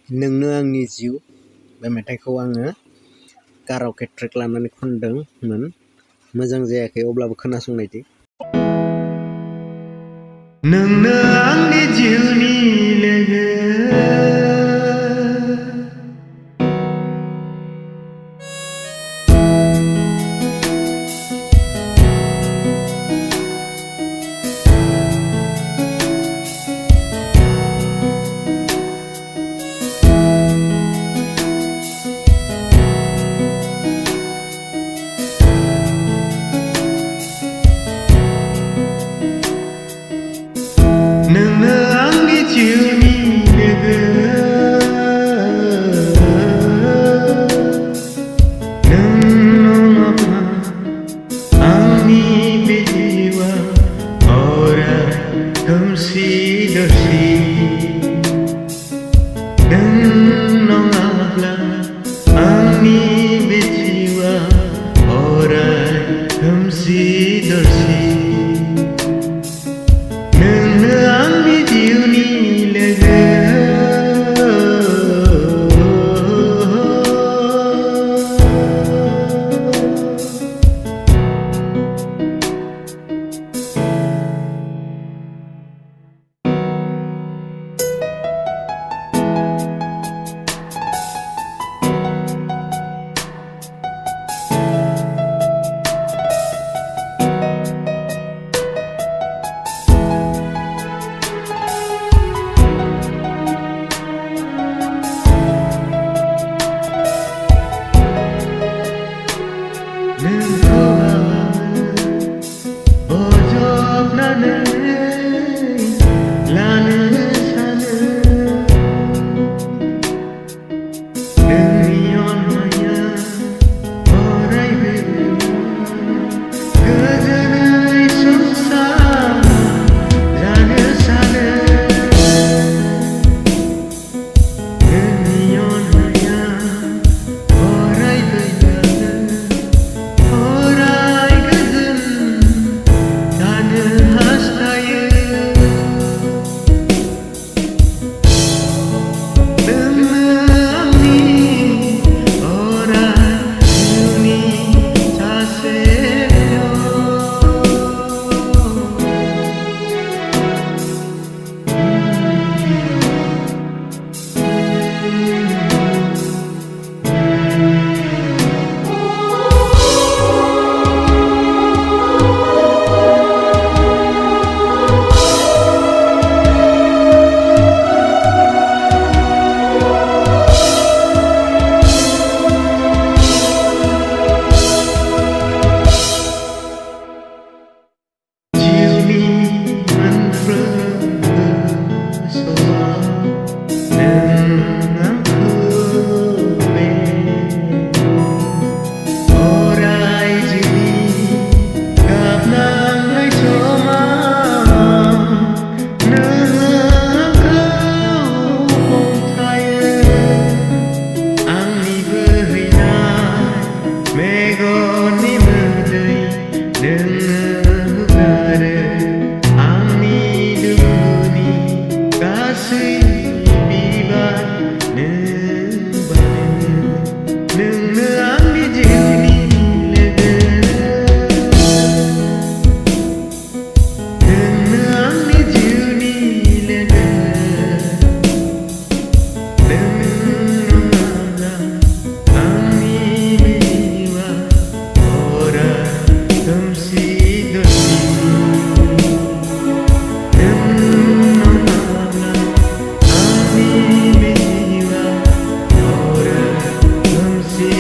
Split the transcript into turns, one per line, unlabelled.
नोंनो आंनि जिउ बे मेथाइखौ आङो कारावके ट्रेक लानानै खनदोंमोन। मोजां जायाखै, अब्लाबो खोनासंनायदो। नोंनो आंनि जिउनि लोगो, नोंनो आंनि जिउनि लोगो, नों नङाब्ला आंनि बे जिउआ अराय खोमसि दरसि। नों नङाब्ला आंनि बे जिउआ अराय खोमसि दरसि। नोंनो आंनि जिउनि लोगो, नोंखौ बजबनानै लानो सानो। नोंनि अननाया अरायबो गोजोनै संसार जानो सानो। नोंनि अननाया अरायबो अराय गोजोन जानो हास्थायो। नोंनो आंनि अराय जिउनि सासेल'। मेगननि मोदै नोंनो हुगारो आंनि दुखुनि गासै बिबार नों बानो। नोंनो आंनि जिउनि लोगो, नोंनो आंनि जिउनि लोगो। नों नङाब्ला आंनि बे जिउआ अराय खोमसि दरसि। नों नङाब्ला आंनि बे जिउआ अराय खोमसि